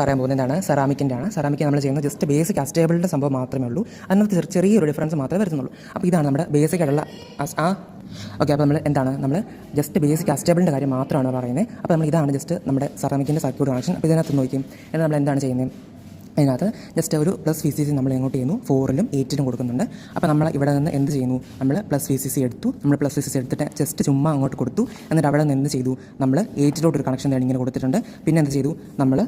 പറയാൻ പോകുന്നത് എന്താണ്, സെറാമിക്കിൻ്റെ ആണ്. സെറാമിക്ക് നമ്മൾ ചെയ്യുന്നത് ജസ്റ്റ് ബേസിക് അസ്റ്റേബിളിൻ്റെ സംഭവം മാത്രമേ ഉള്ളൂ. അതിനകത്ത് ചെറിയൊരു ഡിഫറൻസ് മാത്രമേ വരുന്നുള്ളൂ. അപ്പോൾ ഇതാണ് നമ്മുടെ ബേസിക് ആയിട്ടുള്ള ഓക്കെ. അപ്പോൾ നമ്മൾ ജസ്റ്റ് ബേസിക് അസ്റ്റേബിളിൻ്റെ കാര്യം മാത്രമാണ് പറയുന്നത്. അപ്പോൾ ഇതാണ് ജസ്റ്റ് നമ്മുടെ സെറാമിക്കിൻ്റെ സർക്യൂട്ട് കണക്ഷൻ. അപ്പോൾ ഇതിനകത്ത് നോക്കും എന്നാൽ നമ്മൾ എന്താണ് ചെയ്യുന്നത്, അതിനകത്ത് ജസ്റ്റ് ഒരു പ്ലസ് വി സി സി നമ്മൾ എങ്ങോട്ട് ചെയ്യുന്നു, 4-ലും 8-ലും കൊടുക്കുന്നുണ്ട്. അപ്പോൾ നമ്മൾ ഇവിടെ നിന്ന് എന്ത് ചെയ്യുന്നു, നമ്മൾ പ്ലസ് വി സി സി എടുത്തു. നമ്മൾ പ്ലസ് വി സി സി എടുത്തിട്ട് ജസ്റ്റ് ചുമ്മാ അങ്ങോട്ട് കൊടുത്തു. എന്നിട്ട് അവിടെ നിന്ന് എന്ത് ചെയ്തു, നമ്മൾ 8-ലോട്ടൊരു കണക്ഷൻ ഇങ്ങനെ കൊടുത്തിട്ടുണ്ട്. പിന്നെ എന്ത് ചെയ്തു, നമ്മൾ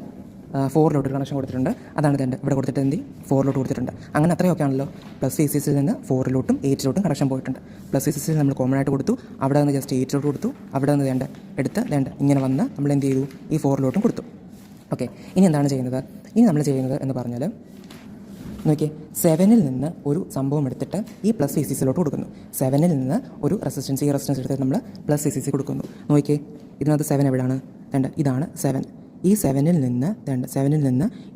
4-ലോട്ടൊരു കണക്ഷൻ കൊടുത്തിട്ടുണ്ട്. അതാണ് ഇതിൻ്റെ ഇവിടെ കൊടുത്തിട്ട് എന്ത് 4-ലോട്ട് കൊടുത്തിട്ടുണ്ട്. അങ്ങനെ അത്രയൊക്കെ ആണല്ലോ. പ്ലസ് വി സി സിയിൽ നിന്ന് 4-ലോട്ടും 8-ലോട്ടും കണക്ഷൻ പോയിട്ടുണ്ട്. പ്ലസ് വി സി സിയിൽ നമ്മൾ കോമൺ ആയിട്ട് കൊടുത്തു. അവിടെ നിന്ന് ജസ്റ്റ് 8-ലോട്ട് കൊടുത്തു. അവിടെ നിന്ന് എടുത്ത് ഇങ്ങനെ വന്ന് നമ്മൾ എന്ത് ചെയ്തു, ഈ 4-ലോട്ടും കൊടുത്തു. ഓക്കെ. ഇനി എന്താണ് ചെയ്യുന്നത്, നമ്മൾ ചെയ്യുന്നത് എന്ന് പറഞ്ഞാൽ നോക്കിയേ, 7-ൽ നിന്ന് ഒരു സംഭവം എടുത്തിട്ട് ഈ പ്ലസ് വി സി സിയിലോട്ട് കൊടുക്കുന്നു. 7-ൽ നിന്ന് ഒരു റെസിസ്റ്റൻസ്, ഈ റെസിസ്റ്റൻസ് എടുത്തിട്ട് നമ്മൾ പ്ലസ് വി സി സി കൊടുക്കുന്നു. നോക്കിയേ, ഇതിനകത്ത് 7 എവിടെയാണ്, ഇതാണ് 7. ഈ 7-ൽ നിന്ന്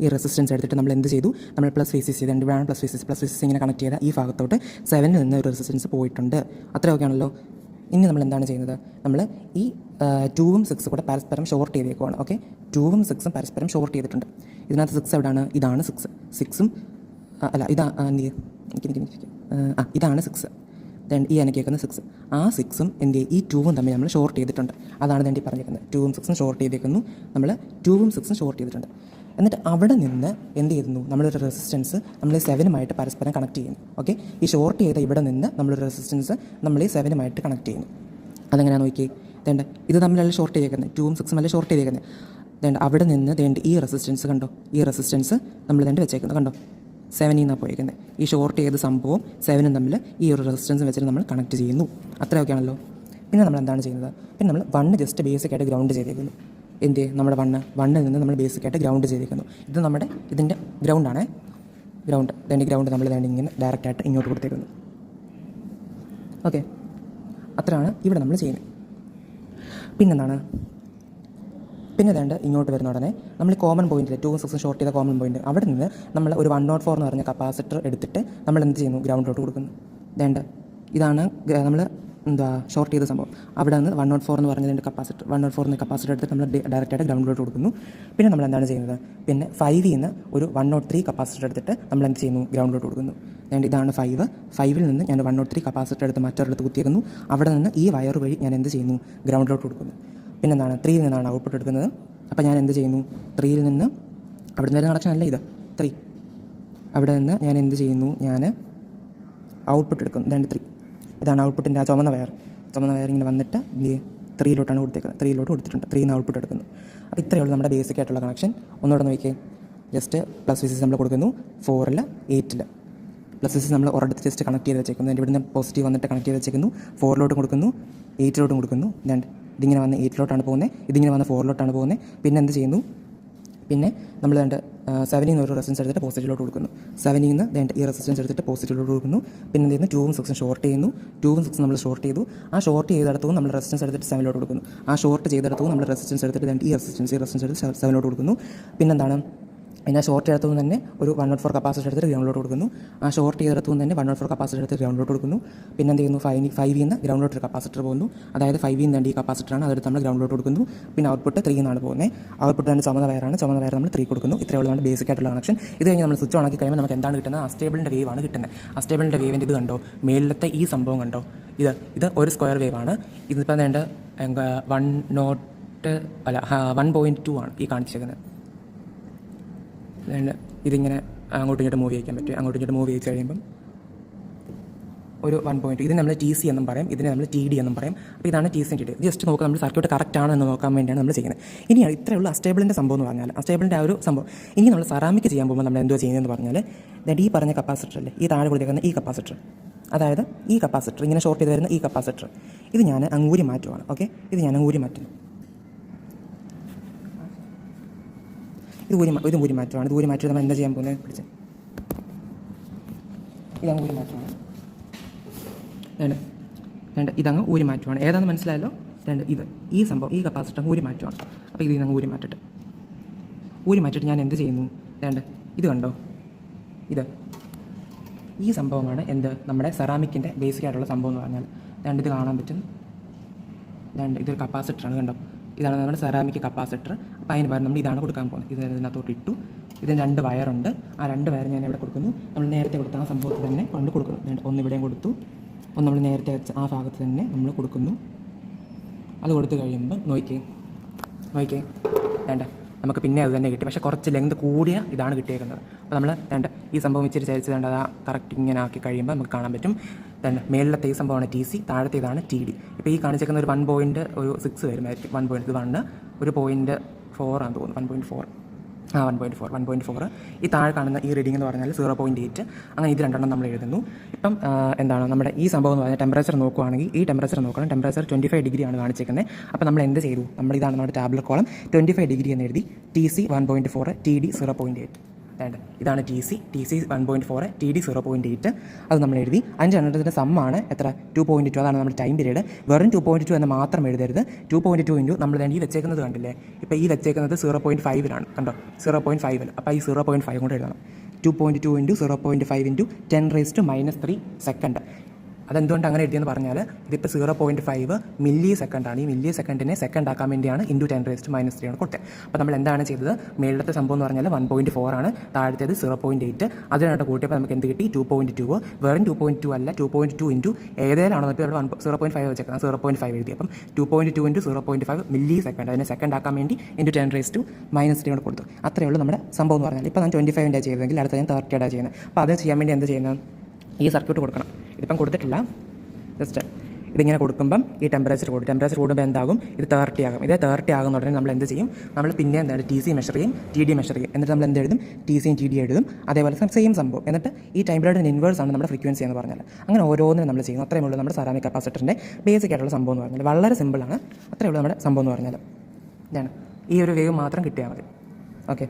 ഈ റെസിസ്റ്റൻസ് എടുത്തിട്ട് നമ്മൾ എന്ത് ചെയ്തു, നമ്മൾ പ്ലസ് വി സി സി, ഇവിടെയാണ് പ്ലസ് വി സി സി ഇങ്ങനെ കണക്ട് ചെയ്ത ഈ ഭാഗത്തോട്ട് 7-ൽ നിന്ന് ഒരു റെസിസ്റ്റൻസ് പോയിട്ടുണ്ട്. അത്രയൊക്കെ ആണല്ലോ. ഇനി നമ്മൾ എന്താണ് ചെയ്യുന്നത്, നമ്മൾ ഈ 2-ഉം 6 കൂടെ പരസ്പരം ഷോർട്ട് ചെയ്തേക്കുവാണ്. ഓക്കെ, 2-ഉം 6-ഉം പരസ്പരം ഷോർട്ട് ചെയ്തിട്ടുണ്ട്. ഇതിനകത്ത് 6 എവിടെയാണ്, ഇതാണ് 6-ഉം അല്ല ഇതാണ് 6. ഈ കേൾക്കുന്ന 6, ആ 6-ഉം ഈ 2-ഉം തമ്മിൽ നമ്മൾ ഷോർട്ട് ചെയ്തിട്ടുണ്ട്. അതാണ് വേണ്ടി പറഞ്ഞിരിക്കുന്നത്. 2-ഉം 6-ഉം ഷോർട്ട് ചെയ്തേക്കുന്നു. നമ്മൾ 2-ഉം 6-ഉം ഷോർട്ട് ചെയ്തിട്ടുണ്ട്. എന്നിട്ട് അവിടെ നിന്ന് എന്ത് ചെയ്യുന്നു, നമ്മളൊരു റെസിസ്റ്റൻസ് നമ്മൾ 7-ഉമായിട്ട് പരസ്പരം കണക്ട് ചെയ്യുന്നു. ഓക്കെ, ഈ ഷോർട്ട് ചെയ്ത ഇവിടെ നിന്ന് നമ്മളൊരു റെസിസ്റ്റൻസ് നമ്മൾ 7-ഉമായിട്ട് കണക്ട് ചെയ്യുന്നു. അതെങ്ങനെയാണ് നോക്കി, ഇത് തമ്മിലല്ല ഷോർട്ട് ചെയ്തേക്കുന്നത്, 2-ഉം 6-ഉം അല്ല ഷോർട്ട് ചെയ്തേക്കുന്നത്. അവിടെ നിന്ന് ഈ റെസിസ്റ്റൻസ് കണ്ടോ, ഈ റെസിസ്റ്റൻസ് നമ്മൾ വെച്ചേക്കുന്നത് കണ്ടോ, 7-ൽ നിന്നാണ് പോയിരിക്കുന്നത്. ഈ ഷോർട്ട് ചെയ്ത സംഭവം 7-ഉം തമ്മിൽ ഈ ഒരു റെസിസ്റ്റൻസ് വെച്ചിട്ട് നമ്മൾ കണക്ട് ചെയ്യുന്നു. അത്രയൊക്കെ ആണല്ലോ. പിന്നെ നമ്മൾ എന്താണ് ചെയ്യുന്നത്, പിന്നെ നമ്മൾ 1 ജസ്റ്റ് ബേസിക്കായിട്ട് ഗ്രൗണ്ട് ചെയ്തേക്കുന്നു. നമ്മുടെ 1-ൽ നിന്ന് നമ്മൾ ബേസിക്കായിട്ട് ഗ്രൗണ്ട് ചെയ്തേക്കുന്നു. ഇത് ഇതിൻ്റെ ഗ്രൗണ്ടാണ്. ഗ്രൗണ്ട് നമ്മൾ ഇങ്ങനെ ഡയറക്റ്റായിട്ട് ഇങ്ങോട്ട് കൊടുത്തേക്കുന്നു. ഓക്കെ, അത്രയാണ് ഇവിടെ നമ്മൾ ചെയ്യുന്നത്. പിന്നെന്താണ്, ഇങ്ങോട്ട് വരുന്ന ഉടനെ നമ്മൾ കോമൺ പോയിൻറ്റിൽ 2-ഉം 6-ഉം ഷോർട്ട് ചെയ്ത കോമൺ പോയിൻറ്റ്, അവിടെ നിന്ന് നമ്മൾ ഒരു 104 എന്ന് പറഞ്ഞ കപ്പാസിറ്റർ എടുത്തിട്ട് നമ്മൾ എന്ത് ചെയ്യുന്നു, ഗ്രൗണ്ടിലോട്ട് കൊടുക്കുന്നു. ഇതാണ് നമ്മൾ ഷോർട്ട് ചെയ്ത സംഭവം. അവിടെ നിന്ന് 104 എന്ന് പറഞ്ഞതിൻ്റെ കപ്പാസിറ്റർ, 104 എന്ന കപ്പാസിറ്റർ എടുത്തിട്ട് നമ്മൾ ഡയറക്റ്റായിട്ട് ഗ്രൗണ്ടിലോട്ട് കൊടുക്കുന്നു. പിന്നെ നമ്മൾ എന്താണ് ചെയ്യുന്നത്, പിന്നെ 5-ൽ നിന്ന് ഒരു 103 കപ്പാസിറ്റർ എടുത്തിട്ട് നമ്മൾ എന്ത് ചെയ്യുന്നു, ഗ്രൗണ്ടിലോട്ട് കൊടുക്കുന്നു. ഇതാണ് 5-ൽ നിന്ന് ഞാൻ 103 കപ്പാസിറ്റർ എടുത്ത് മറ്റൊരിടത്ത് കുത്തിയേക്കുന്നു. അവിടെ നിന്ന് ഈ വയർ വഴി ഞാൻ എന്ത് ചെയ്യുന്നു, ഗ്രൗണ്ടിലോട്ട് കൊടുക്കുന്നു. പിന്നെന്താണ്, 3-ൽ നിന്നാണ് ഔട്ട്പുട്ട് എടുക്കുന്നത്. അപ്പോൾ ഞാൻ എന്ത് ചെയ്യുന്നു, 3-ൽ നിന്ന് അവിടെ നിന്ന് വരുന്ന കണക്ഷൻ അല്ല ഇത് 3, അവിടെ നിന്ന് ഞാൻ എന്ത് ചെയ്യുന്നു, ഞാൻ ഔട്ട്പുട്ട് എടുക്കുന്നു. 3 ഇതാണ് ഔട്ട്പുട്ടിൻ്റെ ആ ചുമന്ന വയർ ഇങ്ങനെ വന്നിട്ട് 3-ലോട്ടാണ് കൊടുത്തേക്കുന്നത്. 3-ലോട്ട് കൊടുത്തിട്ടുണ്ട്. 3-ന്ന് ഔട്ട്പുട്ട് എടുക്കുന്നു. അപ്പോൾ ഇത്രയേ ഉള്ളൂ നമ്മുടെ ബേസിക് ആയിട്ടുള്ള കണക്ഷൻ. ഒന്നുകൂടെ നോക്കിയേ, ജസ്റ്റ് പ്ലസ് വി സി നമ്മൾ കൊടുക്കുന്നു 4-ൽ 8-ൽ. പ്ലസ് വി സി നമ്മൾ ഒരിടത്ത് ജസ്റ്റ് കണക്ട് ചെയ്ത് വെച്ചേക്കുന്നു. ഇവിടുന്ന് പോസിറ്റീവ് വന്നിട്ട് കണക്ട് ചെയ്ത് വെച്ചേക്കുന്നു. 4-ലോട്ടും കൊടുക്കുന്നു, 8-ലോട്ടും കൊടുക്കുന്നു. ഇതിങ്ങനെ വന്ന് 8-ലോട്ടാണ് പോകുന്നത്, ഇതിങ്ങനെ വന്ന് 4-ലോട്ടാണ് പോകുന്നത്. പിന്നെ എന്ത് ചെയ്യുന്നു, പിന്നെ നമ്മൾ 7-ൽ നിന്ന് ഒരു റെസിസ്റ്റൻസ് എടുത്തിട്ട് പോസിറ്റീവിലോട്ട് കൊടുക്കുന്നു. 7-ൽ നിന്ന് ഈ റെസിസ്റ്റൻസ് എടുത്തിട്ട് പോസിറ്റീവിലോട്ട് കൊടുക്കുന്നു. പിന്നെ എന്ത് ചെയ്യുന്നു, 2-ഉം 6-ഉം ഷോർട്ട് ചെയ്യുന്നു. 2-ഉം 6-ഉം നമ്മൾ ഷോർട്ട് ചെയ്തു. ആ ഷോർട്ട് ചെയ്തെടുത്തും നമ്മൾ റെസിസ്റ്റൻസ് എടുത്തിട്ട് 7-ലോട്ട് കൊടുക്കുന്നു. ആ ഷോർട്ട് ചെയ്തെടുത്തും നമ്മൾ റെസിസ്റ്റൻസ് എടുത്തിട്ട് ഈ റെസിസ്റ്റൻസ് എടുത്ത് 7-ലോട്ട് കൊടുക്കുന്നു. പിന്നെന്താണ്, അതിനെ ഷോർട്ട് ചെയ്തെടുത്തും തന്നെ ഒരു 104 കപ്പാസിറ്റർ എടുത്തിട്ട് ഗ്രൗണ്ടിലോട്ട് കൊടുക്കുന്നു. ആ ഷോർട്ട് ചെയ്തെടുത്തും തന്നെ 104 കപ്പാസിറ്റർ എടുത്ത് ഗ്രൗണ്ടിലോട്ട് കൊടുക്കുന്നു. പിന്നെ എന്ത് ചെയ്യുന്നു, 5-ൽ നിന്ന് ഗ്രൗണ്ടിലോട്ട് ഒരു കപ്പാസിറ്റർ പോകുന്നു. അതായത് 5-ൽ നിന്ന് ഈ കപ്പാസിറ്ററാണ്, അതെടുത്ത് നമ്മൾ ഗ്രൗണ്ടിലോട്ട് കൊടുക്കുന്നു. പിന്നെ ഔട്ട്പുട്ട് 3 എന്നാണ് പോകുന്നത്. ഔട്ട്പുട്ട് തന്നെ ചുമന്ന വയറാണ്, ചുമന്ന വയർ നമ്മൾ 3 കൊടുക്കുന്നു. ഇത്രയുള്ള നമ്മുടെ ബേസിക് ആയിട്ടുള്ള കണക്ഷൻ. ഇത് കഴിഞ്ഞ് നമ്മൾ സ്വിച്ച് ഓൺ ആക്കി കഴിയുമ്പോൾ നമുക്ക് എന്താണ് കിട്ടുന്നത്, അസ്റ്റേബിളിൻ്റെ വേവ് ആണ് കിട്ടുന്നത്. അസ്റ്റേബിളിൻ്റെ വേവിൻ്റെ ഇത് കണ്ടോ, മേളിലത്തെ ഈ സംഭവം കണ്ടോ, ഇത് ഒരു സ്ക്വയർ വേവ് ആണ്. ഇതിപ്പോൾ 1.2 ആണ് ഈ കാണിച്ചിരിക്കുന്നത്. ഇതിങ്ങനെ അങ്ങോട്ടും ഇങ്ങോട്ട് മൂവ് ചെയ്യിക്കാൻ പറ്റും. അങ്ങോട്ടും ഇങ്ങോട്ട് മൂവ് ചെയ്ത് കഴിയുമ്പം ഒരു 1.2. ഇതിന് നമ്മൾ TC എന്നും പറയും, ഇതിനെ നമ്മൾ TD എന്നും പറയും. അപ്പോൾ ഇതാണ് TC TD. ജസ്റ്റ് നോക്കുക, നമ്മൾ സർക്യൂട്ട് കറക്റ്റ് ആണെന്ന് നോക്കാൻ വേണ്ടിയാണ് നമ്മൾ ചെയ്യുന്നത്. ഇനിയാണ് ഇത്രയുള്ള അസ്റ്റേബിളിൻ്റെ സംഭവം എന്ന് പറഞ്ഞാൽ, അസ്റ്റേബിളിൻ്റെ ആ ഒരു സംഭവം. ഇനി നമ്മൾ സെറാമിക് ചെയ്യാൻ പോകുമ്പോൾ നമ്മൾ എന്തോ ചെയ്യുന്നതെന്ന് പറഞ്ഞാൽ, ഈ പറഞ്ഞ കപ്പാസിറ്റർ അല്ലേ, ഈ താഴെ കൊടുത്തേക്കുന്ന ഈ കപ്പാസിറ്റർ, അതായത് ഈ കപ്പാസിറ്റർ ഇങ്ങനെ ഷോർട്ട് ചെയ്ത് വരുന്ന ഈ കപ്പാസിറ്റർ, ഇത് ഞാൻ അങ്ങൂരി മാറ്റുവാണ്. ഓക്കെ, ഇത് ഞാൻ അങ്ങൂരി മാറ്റുന്നു. ഇത് ഊരി മാറ്റമാണ്. ഇത് ഊരി മാറ്റി നമ്മൾ എന്താ ചെയ്യാൻ പോകുന്നത്, പിടിച്ച് ഇതങ്ങ് ഊരി മാറ്റമാണ്. ഇതങ്ങ് ഊരി മാറ്റുവാണ്. ഏതാണെന്ന് മനസ്സിലായല്ലോ. ഈ സംഭവം, ഈ കപ്പാസിറ്റർ ഊരി മാറ്റുവാണ്. അപ്പോൾ ഇത് അങ്ങ് ഊരി മാറ്റിയിട്ട് ഞാൻ എന്ത് ചെയ്യുന്നു, ഇത് കണ്ടോ, ഈ സംഭവമാണ് നമ്മുടെ സെറാമിക്കിൻ്റെ ബേസിക് ആയിട്ടുള്ള സംഭവം എന്ന് പറഞ്ഞാൽ. ഇത് കാണാൻ പറ്റും. ഇതൊരു കപ്പാസിറ്ററാണ് കണ്ടോ. ഇതാണ് നമ്മുടെ സെറാമിക് കപ്പാസിറ്റർ. അപ്പോൾ അതിന് പകരം നമ്മൾ ഇതാണ് കൊടുക്കാൻ പോകുന്നത്. ഇത് ഇതിനകത്തോട്ട് ഇട്ടു. ഇതിന് 2 വയറുണ്ട്. ആ 2 വയർ ഞാൻ ഇവിടെ കൊടുക്കുന്നു. നമ്മൾ നേരത്തെ കൊടുത്ത ആ സംഭവത്തിൽ തന്നെ കൊണ്ട് കൊടുക്കുന്നു. ഒന്ന് ഇവിടെയും കൊടുത്തു, ഒന്ന് നമ്മൾ നേരത്തെ വെച്ച ആ ഭാഗത്ത് തന്നെ നമ്മൾ കൊടുക്കുന്നു. അത് കൊടുത്തു കഴിയുമ്പോൾ നോക്കിക്കേ വേണ്ട, നമുക്ക് പിന്നെ അത് തന്നെ കിട്ടി. പക്ഷേ കുറച്ച് ലെങ്ത് കൂടിയ ഇതാണ് കിട്ടിയേക്കുന്നത്. അപ്പോൾ നമ്മൾ വേണ്ട ഈ സംഭവം ഇച്ചിരി ചരിച്ച് വേണ്ട ആ കറക്റ്റ് ഇങ്ങനെ ആക്കി കഴിയുമ്പോൾ നമുക്ക് കാണാൻ പറ്റും. മേളിലത്തെ ഈ സംഭവമാണ് TC, താഴത്തെ ഇതാണ് TD. ഇപ്പോൾ ഈ കാണിച്ചേക്കുന്ന ഒരു 1.6 വരുമായിരിക്കും. 1.1 ഒരു 0.4 ആണെന്ന് തോന്നുന്നു. 1.4 ഈ താഴെ കാണുന്ന ഈ റീഡിംഗ് എന്ന് പറഞ്ഞാൽ 0.8. അങ്ങനെ ഇത് രണ്ടെണ്ണം നമ്മൾ എഴുതുന്നു. ഇപ്പം എന്താണ് നമ്മുടെ ഈ സംഭവം എന്ന് പറഞ്ഞാൽ ടെമ്പറേച്ചർ നോക്കുകയാണെങ്കിൽ ഈ ടെമ്പറേച്ചർ നോക്കണം. ടെമ്പറേച്ചർ 25 ഡിഗ്രി ആണ് കാണിച്ചേക്കുന്നത്. അപ്പോൾ നമ്മൾ എന്ത് ചെയ്തു? ഇതാണ് നമ്മുടെ ടാബ്ലറ്റ് കോളം. 25 ഡിഗ്രി എന്ന് എഴുതി. TC 1.4, TD 0.8. ഇതാണ് TC 1.4, TD 0.8. അത് നമ്മൾ എഴുതി. 5 എണ്ണത്തിൻ്റെ സമ്മാണ് എത്ര? 2.2. അതാണ് നമ്മുടെ ടൈം പീരീഡ്. വെറും 2.2 എന്ന് മാത്രം എഴുതരുത്. 2.2 ഇൻറ്റു നമ്മൾ ഈ വെച്ചേക്കുന്നത് കണ്ടില്ലേ? ഇപ്പോൾ ഈ വെച്ചേക്കുന്നത് 0.5 കണ്ടോ? 0.5. അപ്പോൾ ഈ 0.5 കൊണ്ട് എഴുതണം. 2.2 ഇൻറ്റു 0.5 ഇൻറ്റു 10⁻³ സെക്കൻഡ്. അതെന്തുകൊണ്ട് അങ്ങനെ എഴുതിയെന്ന് പറഞ്ഞാൽ ഇതിപ്പോൾ 0.5 മില്ലി സെക്കൻഡാണ്. ഈ മില്ലി സെക്കൻഡിനെ സെക്കൻഡ് ആക്കാൻ വേണ്ടിയാണ് ഇൻറ്റു 10⁻³ ആണ് കൊടുത്തത്. അപ്പോൾ നമ്മൾ എന്താണ് ചെയ്തത്? മേളിലത്തെ സംഭവം എന്ന് പറഞ്ഞാൽ 1.4 ആണ്, താഴത്തേത് 0.8. അതിനായിട്ട് കൂട്ടിയപ്പോൾ നമുക്ക് എന്ത് കിട്ടി? 2.2. വെറും 2.2 അല്ല, 2.2 ഇൻറ്റു ഏതേലാണോ എന്നിട്ട് ഇവിടെ 0.5 വെച്ചേക്കുന്നത്. 0.5 എഴുതി. അപ്പം 2.2 ഇൻറ്റു 0.5 മില്ലി സെക്കൻഡ്. അതിനെ സെക്കൻഡ് ആക്കാൻ വേണ്ടി ഇൻറ്റു 10⁻³ കൊണ്ട് കൊടുത്തു. അത്രയേ ഉള്ളൂ നമ്മുടെ സംഭവം എന്ന് പറഞ്ഞാൽ. ഇപ്പോൾ ഞാൻ 25 ചെയ്തതെങ്കിൽ അടുത്ത ഞാൻ 30 ചെയ്യുന്നത്. അപ്പോൾ അത് ചെയ്യാൻ വേണ്ടി എന്ത് ചെയ്യുന്നത്? ഈ സർക്യൂട്ട് കൊടുക്കണം. ഇതിപ്പം കൊടുത്തിട്ടില്ല. ജസ്റ്റ് ഇതിങ്ങനെ കൊടുക്കുമ്പം ഈ ടെമ്പറേച്ചർ കൂടുമ്പോൾ എന്താകും? ഇത് 30 ആകും. ഇത് 30 ആകുന്ന ഉടനെ നമ്മൾ എന്ത് ചെയ്യും? നമ്മൾ പിന്നെ എന്താണ് TC മെഷർ ചെയ്യും, TD മെഷർ ചെയ്യും. എന്നിട്ട് നമ്മൾ എന്ത് എഴുതും? TCയും TD എഴുതും. അതേപോലെ സെയിം സംഭവം. എന്നിട്ട് ഈ ടൈം പീരീഡിന് ഇൻവേഴ്സ് ആണ് നമ്മുടെ ഫ്രീക്വൻസി എന്ന് പറഞ്ഞാൽ. അങ്ങനെ ഓരോന്നിനും നമ്മൾ ചെയ്യുന്നു. അത്രയേ ഉള്ളൂ നമ്മുടെ സെറാമിക് കപ്പാസിറ്ററിൻ്റെ ബേസിക് ആയിട്ടുള്ള സംഭവം എന്ന് പറഞ്ഞാൽ. വളരെ സിമ്പിളാണ്. അത്രയേ ഉള്ളൂ നമ്മുടെ സംഭവം എന്ന് പറഞ്ഞാൽ. ഇതാണ് ഈ ഒരു വേവ് മാത്രം കിട്ടിയാൽ മതി. ഓക്കെ.